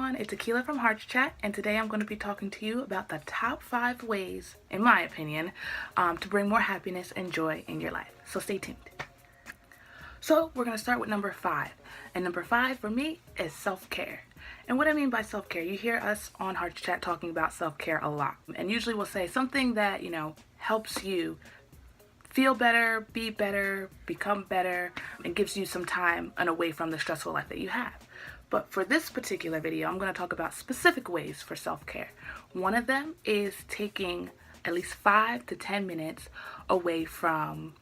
everyone, it's Akilah from HeartsChat, and today I'm going to be talking to you about the top 5 ways, in my opinion, to bring more happiness and joy in your life. So stay tuned. So we're going to start with number 5, and number 5 for me is self-care. And what I mean by self-care, you hear us on HeartsChat talking about self-care a lot, and usually we'll say something that, helps you feel better, be better, become better, and gives you some time and away from the stressful life that you have. But for this particular video, I'm going to talk about specific ways for self-care. One of them is taking at least 5 to 10 minutes away from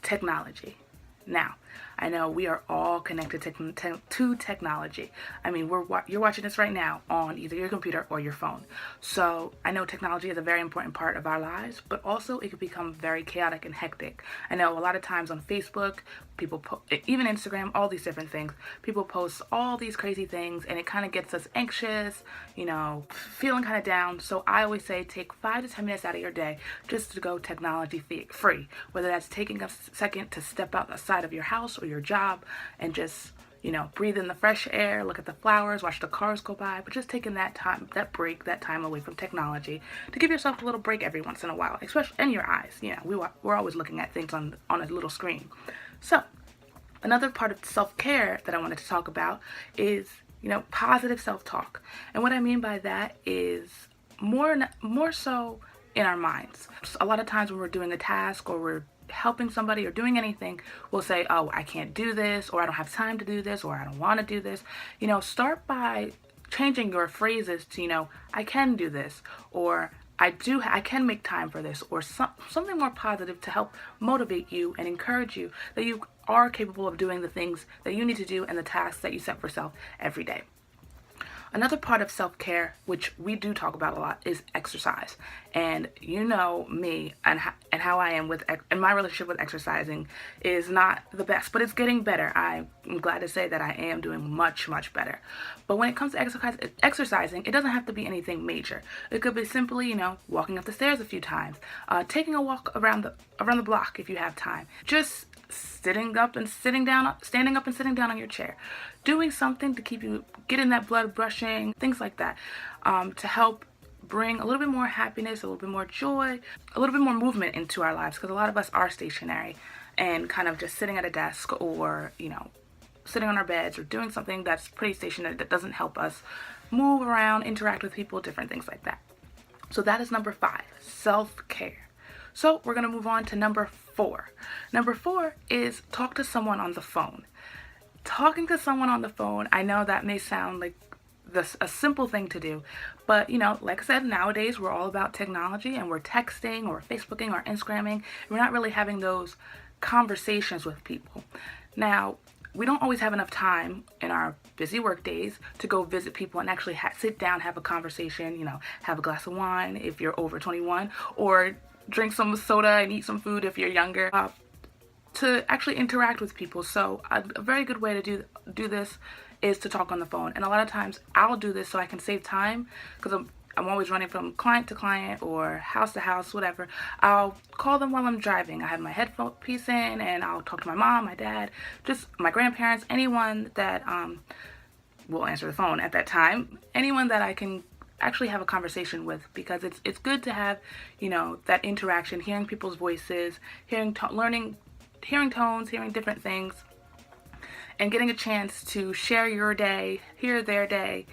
technology. Now, I know we are all connected to technology. I mean, you're watching this right now on either your computer or your phone. So I know technology is a very important part of our lives, but also it can become very chaotic and hectic. I know a lot of times on Facebook, even Instagram, all these different things, people post all these crazy things, and it kind of gets us anxious, feeling kind of down. So I always say take 5 to 10 minutes out of your day just to go technology free, whether that's taking a second to step outside of your house or your job and just breathe in the fresh air, look at the flowers, watch the cars go by, but just taking that time away from technology to give yourself a little break every once in a while, especially in your eyes. We're always looking at things on a little screen. So another part of self-care that I wanted to talk about is positive self-talk. And what I mean by that is more so in our minds. A lot of times when we're doing a task or we're helping somebody or doing anything, we'll say, oh, I can't do this, or I don't have time to do this, or I don't want to do this. Start by changing your phrases to, I can do this, or I can make time for this, or something more positive to help motivate you and encourage you that you are capable of doing the things that you need to do and the tasks that you set for yourself every day. Another part of self-care, which we do talk about a lot, is exercise. And me and how I am and my relationship with exercising is not the best, but it's getting better. I'm glad to say that I am doing much, much better. But when it comes to exercising, it doesn't have to be anything major. It could be simply, walking up the stairs a few times, taking a walk around the block if you have time, just standing up and sitting down on your chair, doing something to keep you getting that blood rushing, things like that, to help bring a little bit more happiness, a little bit more joy, a little bit more movement into our lives, because a lot of us are stationary and kind of just sitting at a desk or sitting on our beds or doing something that's pretty stationary that doesn't help us move around, interact with people, different things like that. So that is number 5, self-care. So we're going to move on to number 4. Number 4 is talk to someone on the phone. Talking to someone on the phone, I know that may sound like a simple thing to do, but like I said, nowadays we're all about technology and we're texting or Facebooking or Instagramming. We're not really having those conversations with people. Now, we don't always have enough time in our busy work days to go visit people and actually sit down, have a conversation, have a glass of wine if you're over 21, or drink some soda and eat some food if you're younger, to actually interact with people. So a very good way to do this is to talk on the phone. And a lot of times I'll do this so I can save time, because I'm always running from client to client or house to house, whatever. I'll call them while I'm driving. I have my headphone piece in and I'll talk to my mom, my dad, just my grandparents, anyone that will answer the phone at that time, anyone that I can actually have a conversation with, because it's good to have that interaction, hearing people's voices, hearing tones, hearing different things, and getting a chance to share your day, hear their day,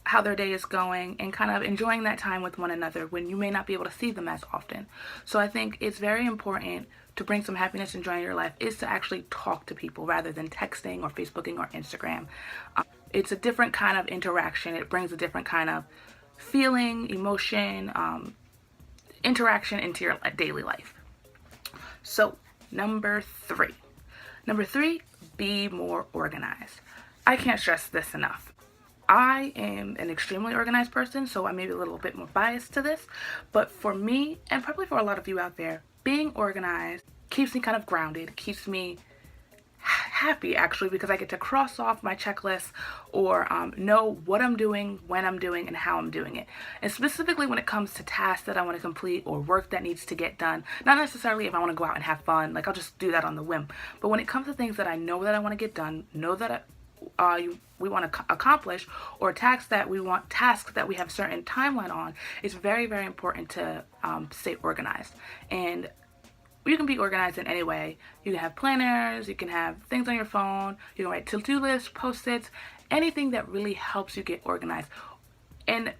how their day is going, and kind of enjoying that time with one another when you may not be able to see them as often. So I think it's very important to bring some happiness and joy in your life is to actually talk to people rather than texting or Facebooking or Instagram. It's a different kind of interaction. It brings a different kind of feeling, emotion, interaction into your daily life. So number 3, be more organized. I can't stress this enough. I am an extremely organized person, so I may be a little bit more biased to this, but for me, and probably for a lot of you out there, being organized keeps me kind of grounded, keeps me happy actually, because I get to cross off my checklist or know what I'm doing, when I'm doing, and how I'm doing it. And specifically when it comes to tasks that I want to complete or work that needs to get done, not necessarily if I want to go out and have fun, like I'll just do that on the whim. But when it comes to things that I know that I want to get done, know that we want to accomplish, or tasks that we have a certain timeline on, it's very, very important to stay organized. And you can be organized in any way. You can have planners, you can have things on your phone, you can write to-do lists, post-its, anything that really helps you get organized. And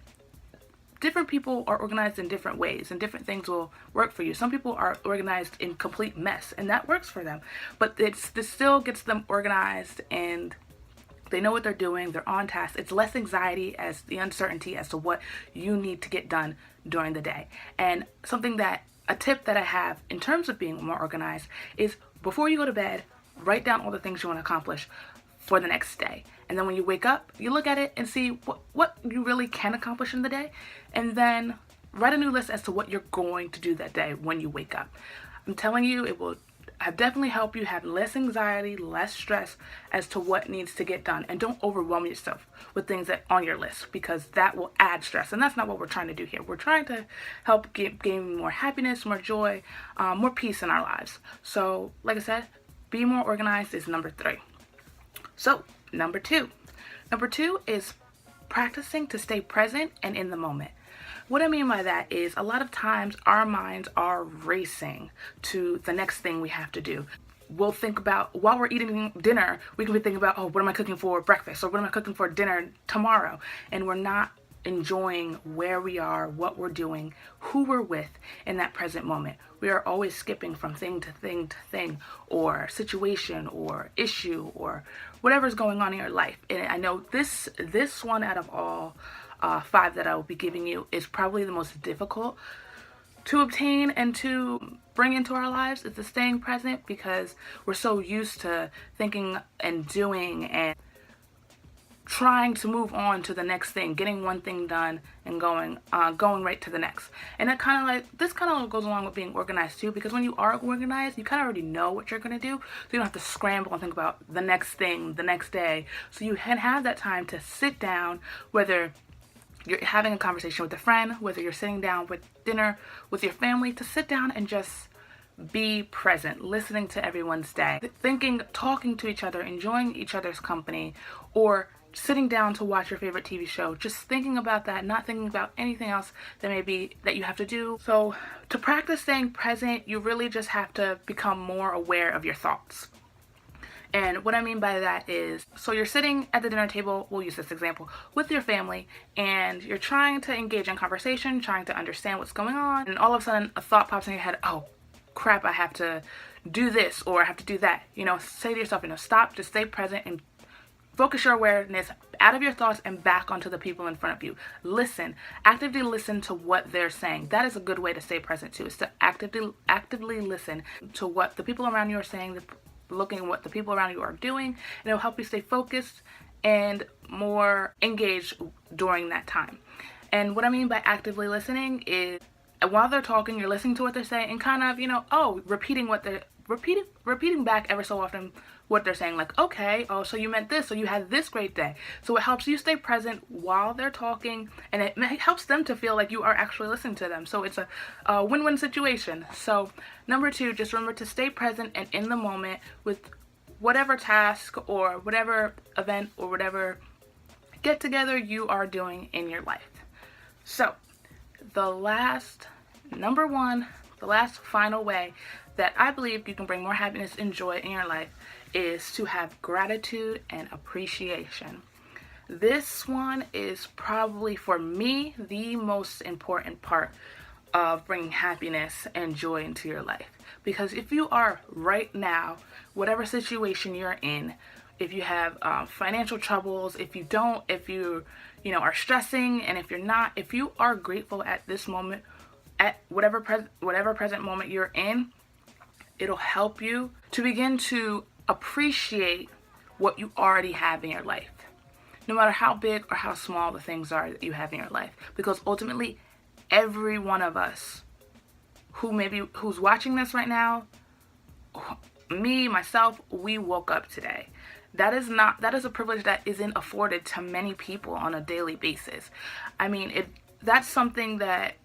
different people are organized in different ways, and different things will work for you. Some people are organized in complete mess, and that works for them. But this still gets them organized, and they know what they're doing, they're on task. It's less anxiety as the uncertainty as to what you need to get done during the day. And a tip that I have in terms of being more organized is, before you go to bed, write down all the things you want to accomplish for the next day. And then when you wake up, you look at it and see what you really can accomplish in the day, and then write a new list as to what you're going to do that day when you wake up. I'm telling you, it will definitely help you have less anxiety, less stress as to what needs to get done. And don't overwhelm yourself with things that on your list, because that will add stress, and that's not what we're trying to do here. We're trying to help gain more happiness, more joy, more peace in our lives. So like I said, be more organized is number 3. So number two is practicing to stay present and in the moment. What I mean by that is, a lot of times our minds are racing to the next thing we have to do. We'll think about, while we're eating dinner, we can be thinking about, oh, what am I cooking for breakfast, or what am I cooking for dinner tomorrow? And we're not enjoying where we are, what we're doing, who we're with in that present moment. We are always skipping from thing to thing to thing, or situation or issue or whatever's going on in your life. And I know this one out of all 5 that I will be giving you is probably the most difficult to obtain and to bring into our lives. It's the staying present, because we're so used to thinking and doing and trying to move on to the next thing, getting one thing done and going right to the next. And this kind of goes along with being organized too, because when you are organized, you kind of already know what you're going to do, so you don't have to scramble and think about the next thing the next day. So you can have that time to sit down, whether you're having a conversation with a friend, whether you're sitting down with dinner with your family, to sit down and just be present, listening to everyone's day, thinking, talking to each other, enjoying each other's company, or sitting down to watch your favorite TV show, just thinking about that, not thinking about anything else that you have to do. So to practice staying present, you really just have to become more aware of your thoughts. And what I mean by that is, so you're sitting at the dinner table, we'll use this example, with your family, and you're trying to engage in conversation, trying to understand what's going on, and all of a sudden a thought pops in your head, oh crap, I have to do this, or I have to do that. Say to yourself, stop, just stay present and focus your awareness out of your thoughts and back onto the people in front of you. Listen, actively listen to what they're saying. That is a good way to stay present too, is to actively listen to what the people around you are saying, looking at what the people around you are doing, and it'll help you stay focused and more engaged during that time. And what I mean by actively listening is, while they're talking, you're listening to what they're saying and kind of, repeating back ever so often what they're saying, like, okay, oh, so you meant this, so you had this great day. So it helps you stay present while they're talking, and it helps them to feel like you are actually listening to them. So it's a win-win situation. So number 2, just remember to stay present and in the moment with whatever task or whatever event or whatever get together you are doing in your life. So number 1, the last final way that I believe you can bring more happiness and joy in your life is to have gratitude and appreciation. This one is probably, for me, the most important part of bringing happiness and joy into your life. Because if you are right now, whatever situation you're in, if you have financial troubles, if you are stressing, and if you are grateful at this moment, at whatever present moment you're in, it'll help you to begin to appreciate what you already have in your life, no matter how big or how small the things are that you have in your life. Because ultimately, every one of us who's watching this right now, me, myself, we woke up today. That is a privilege that isn't afforded to many people on a daily basis. I mean, that's something that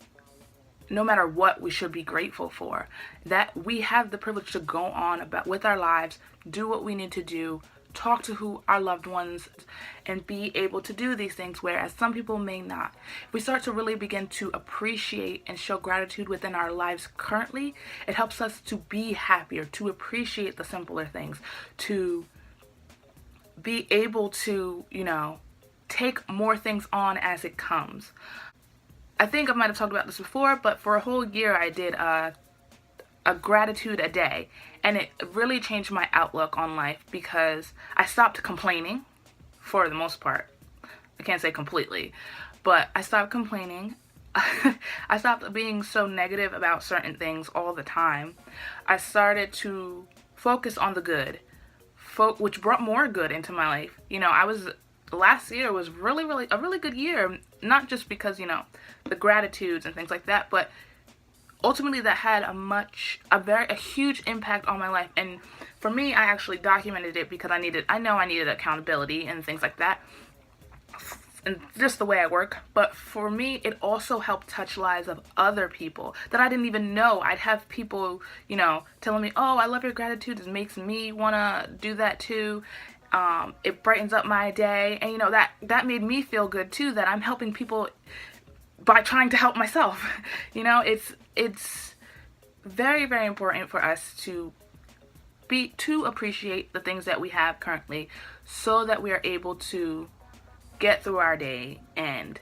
no matter what, we should be grateful for. That we have the privilege to go on with our lives, do what we need to do talk to our loved ones and be able to do these things, whereas some people may not. If we start to really begin to appreciate and show gratitude within our lives currently, it helps us to be happier, to appreciate the simpler things, to be able to, take more things on as it comes. I think I might have talked about this before, but for a whole year I did a gratitude a day, and it really changed my outlook on life because I stopped complaining for the most part. I can't say completely, but I stopped complaining. I stopped being so negative about certain things all the time. I started to focus on the good, which brought more good into my life. Last year was really a really good year, not just because, the gratitudes and things like that, but ultimately that had a huge impact on my life. And for me, I actually documented it because I know I needed accountability and things like that, and just the way I work. But for me, it also helped touch lives of other people that I didn't even know. I'd have people, telling me, "Oh, I love your gratitude. It makes me want to do that too. It brightens up my day." And, that made me feel good too, that I'm helping people by trying to help myself. It's very, very important for us to appreciate the things that we have currently, so that we are able to get through our day and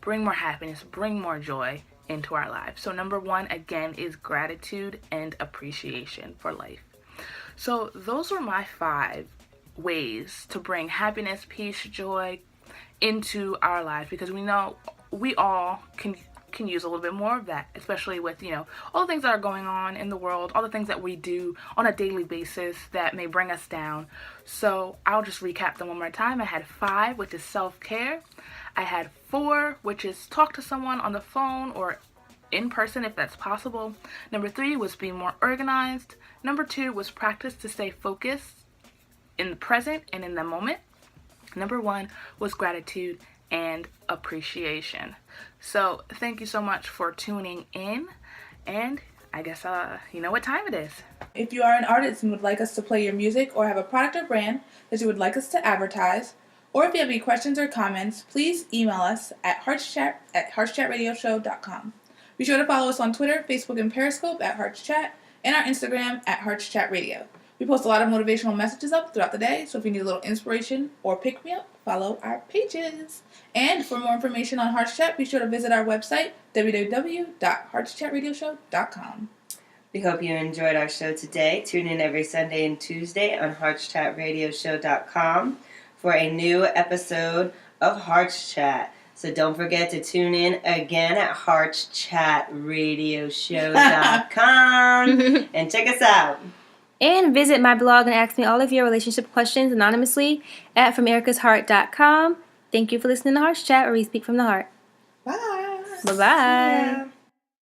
bring more happiness, bring more joy into our lives. So number 1, again, is gratitude and appreciation for life. So those were my 5 ways to bring happiness, peace, joy into our lives, because we know we all can use a little bit more of that, especially with, all the things that are going on in the world, all the things that we do on a daily basis that may bring us down. So I'll just recap them one more time. I had 5, which is self-care. I had 4, which is talk to someone on the phone or in person if that's possible. Number 3 was be more organized. Number 2 was practice to stay focused in the present and in the moment. Number 1 was gratitude and appreciation. So thank you so much for tuning in, and I guess you know what time it is. If you are an artist and would like us to play your music, or have a product or brand that you would like us to advertise, or if you have any questions or comments, please email us at HeartsChat@HeartsChatRadioshow.com. Be sure to follow us on Twitter, Facebook, and Periscope at HeartsChat, and our Instagram at HeartsChatRadio. We post a lot of motivational messages up throughout the day, so if you need a little inspiration or pick-me-up, follow our pages. And for more information on HeartsChat, be sure to visit our website, www.HeartsChatRadioshow.com. We hope you enjoyed our show today. Tune in every Sunday and Tuesday on HeartsChatRadioshow.com for a new episode of HeartsChat. So don't forget to tune in again at HeartsChatRadioshow.com and check us out. And visit my blog and ask me all of your relationship questions anonymously at FromEricasHeart.com. Thank you for listening to HeartsChat, where we speak from the heart. Bye. Bye-bye.